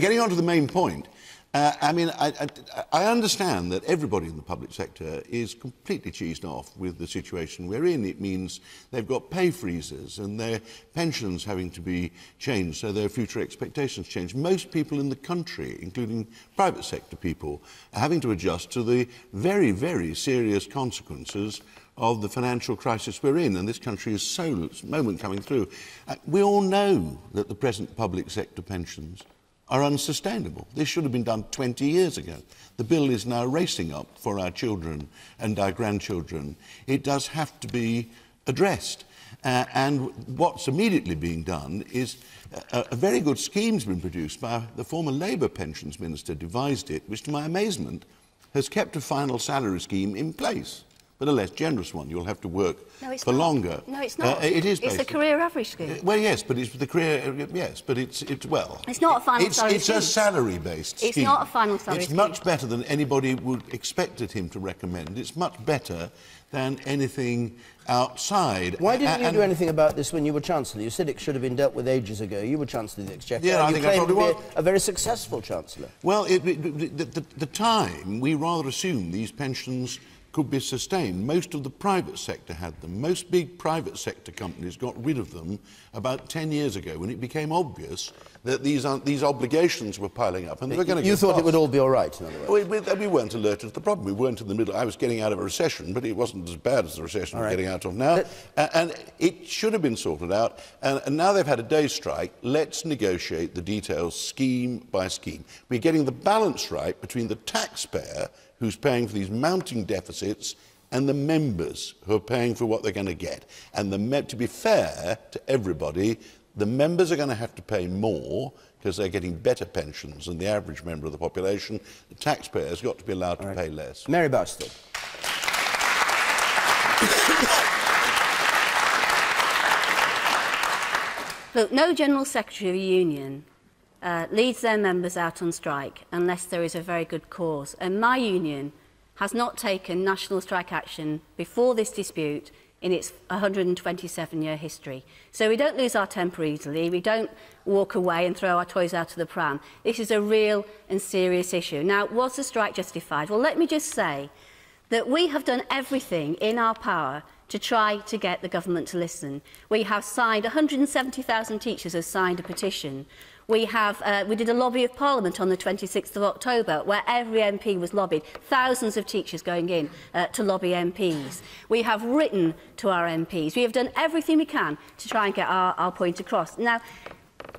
Getting on to the main point, I mean, I understand that everybody in the public sector is completely cheesed off with the situation we're in. It means they've got pay freezes and their pensions having to be changed, so their future expectations change. Most people in the country, including private sector people, are having to adjust to the very, very serious consequences of the financial crisis we're in, and this country is so moment coming through. We all know that the present public sector pensions are unsustainable. This should have been done 20 years ago. The bill is now racing up for our children and our grandchildren. It does have to be addressed. And what's immediately being done is a very good scheme's been produced by the former Labour Pensions Minister, devised it, which to my amazement has kept a final salary scheme in place, but a less generous one. You'll have to work for longer. No, it's not. It is. It's a career average scheme. Well, yes, but it's the career. Yes, but it's well. It's not a final salary scheme. It's a salary-based scheme. It's not a final salary scheme. It's much better than anybody would expected him to recommend. It's much better than anything outside. Why didn't you do anything about this when you were Chancellor? You said it should have been dealt with ages ago. You were Chancellor of the Exchequer. Yeah, I think I probably was. A very successful Chancellor. Well, the time we rather assumed these pensions could be sustained. Most of the private sector had them. Most big private sector companies got rid of them about 10 years ago when it became obvious that these obligations were piling up and they were going to You thought it would all be all right, in other words? We weren't alerted to the problem. We weren't in the middle. I was getting out of a recession, but it wasn't as bad as the recession we're getting out of now. And it should have been sorted out. And now they've had a day's strike. Let's negotiate the details scheme by scheme. We're getting the balance right between the taxpayer who's paying for these mounting deficits and the members who are paying for what they're going to get. And to be fair to everybody, the members are going to have to pay more because they're getting better pensions than the average member of the population. The taxpayers got to be allowed to pay less. Mary Baxter. Look, no General Secretary of a union leads their members out on strike unless there is a very good cause. And my union has not taken national strike action before this dispute in its 127-year history. So we don't lose our temper easily. We don't walk away and throw our toys out of the pram. This is a real and serious issue. Now, was the strike justified? Well, let me just say that we have done everything in our power to try to get the government to listen. We have signed, 170,000 teachers have signed a petition. We did a lobby of Parliament on the 26th of October, where every MP was lobbied, thousands of teachers going in to lobby MPs. We have written to our MPs. We have done everything we can to try and get our point across. Now,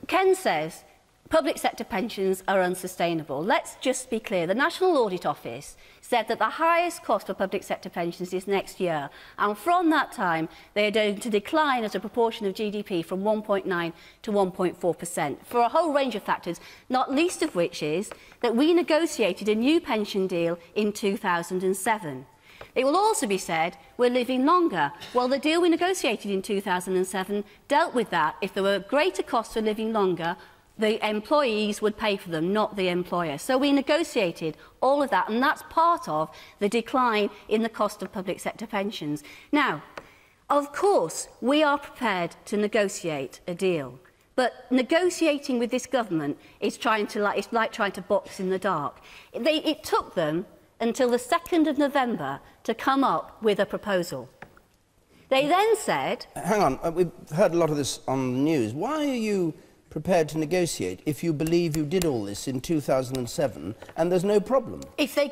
Ken says public sector pensions are unsustainable. Let's just be clear. The National Audit Office said that the highest cost for public sector pensions is next year, and from that time they are going to decline as a proportion of GDP from 1.9 to 1.4% for a whole range of factors, not least of which is that we negotiated a new pension deal in 2007. It will also be said we're living longer. Well, the deal we negotiated in 2007 dealt with that. If there were greater costs for living longer, the employees would pay for them, not the employer. So we negotiated all of that, and that's part of the decline in the cost of public sector pensions. Now, of course, we are prepared to negotiate a deal, but negotiating with this government is it's like trying to box in the dark. It took them until the 2nd of November to come up with a proposal. They then said... Hang on, we've heard a lot of this on the news. Why are you prepared to negotiate if you believe you did all this in 2007 and there's no problem? You said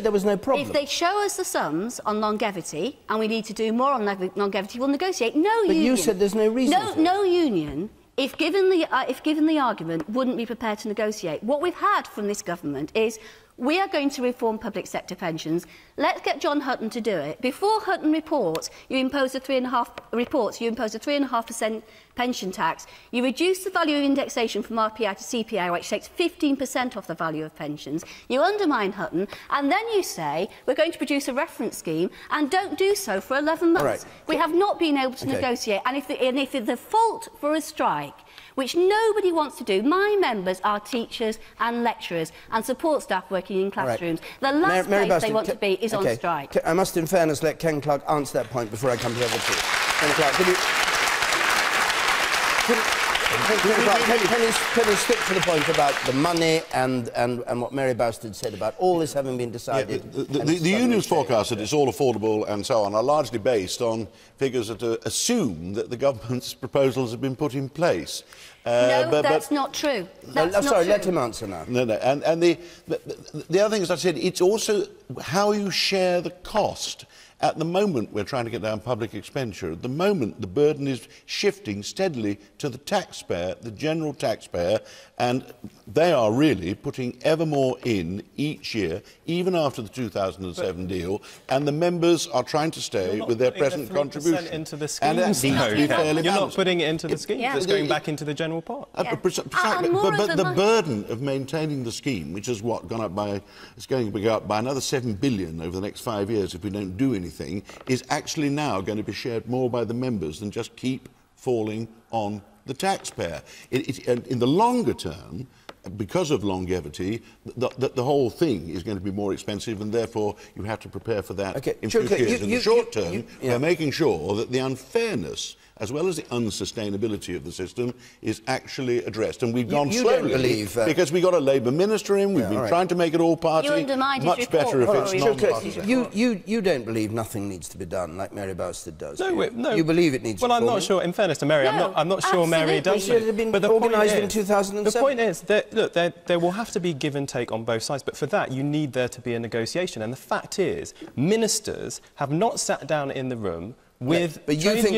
there was no problem. If they show us the sums on longevity and we need to do more on longevity, we'll negotiate. No union... But you said there's no reason for it. No union, if given the argument, wouldn't be prepared to negotiate. What we've had from this government is we are going to reform public sector pensions. Let's get John Hutton to do it. Before Hutton reports, you impose a 3.5% pension tax. You reduce the value of indexation from RPI to CPI, which takes 15% off the value of pensions. You undermine Hutton, and then you say we're going to produce a reference scheme, and don't do so for 11 months. Right. We have not been able to negotiate, and if the fault for a strike, which nobody wants to do. My members are teachers and lecturers and support staff working in classrooms. Right. The last place they want to be is on strike. I must, in fairness, let Ken Clarke answer that point before I come to the other two. Ken Clarke, could you... Can you stick to the point about the money and what Mary Bastard said about all this having been decided? Yeah, the union's forecast that it's all affordable and so on are largely based on figures that assume that the government's proposals have been put in place. That's not true. Sorry, let him answer now. No. And the other thing, as I said, it's also how you share the cost. At the moment, we're trying to get down public expenditure. At the moment, the burden is shifting steadily to the taxpayer, the general taxpayer, and they are really putting ever more in each year, even after the 2007 deal, and the members are trying to stay with their present contribution. Into the scheme, and that needs to be fairly You're balanced. not putting it into the scheme. Yeah. It's going back into the general pot. Precisely. But the burden of maintaining the scheme, which has gone up by, it's going to go up by another 7 billion over the next 5 years if we don't do anything, is actually now going to be shared more by the members than just keep falling on the taxpayer. In the longer term, because of longevity, the whole thing is going to be more expensive, and therefore you have to prepare for that in future years. In the short term, we're making sure that the unfairness as well as the unsustainability of the system is actually addressed. And we've gone slowly because we got a Labour minister in, we've been trying to make it all party. Much better if it's non-partisan. You don't believe nothing needs to be done like Mary Bastard does? No. You believe it needs to be done? Well, I'm not sure, in fairness to Mary, I'm not sure Mary does. It should have been organised in 2007. The point is that, look, there will have to be give and take on both sides, but for that you need there to be a negotiation. And the fact is, ministers have not sat down in the room with but you think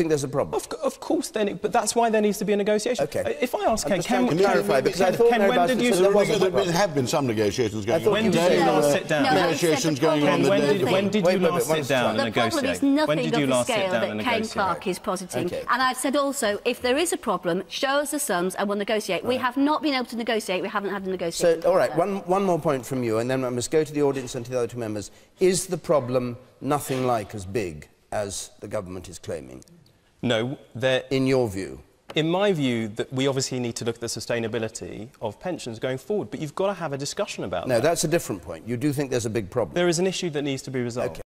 there's a problem? Of course, but that's why there needs to be a negotiation. Okay. If I ask Ken, can you clarify? Because I thought when did you... There have been some negotiations going on. When did you last sit down? Negotiations going on. When did you last sit down and negotiate? The problem is nothing of the scale that Clarke is positing. Okay. And I've said also, if there is a problem, show us the sums and we'll negotiate. We have not been able to negotiate. We haven't had a negotiation. So, all right, one more point from you, and then I must go to the audience and to the other two members. Is the problem nothing like as big as the government is claiming? No. In your view? In my view, that we obviously need to look at the sustainability of pensions going forward, but you've got to have a discussion about that. No, that's a different point. You do think there's a big problem? There is an issue that needs to be resolved. Okay.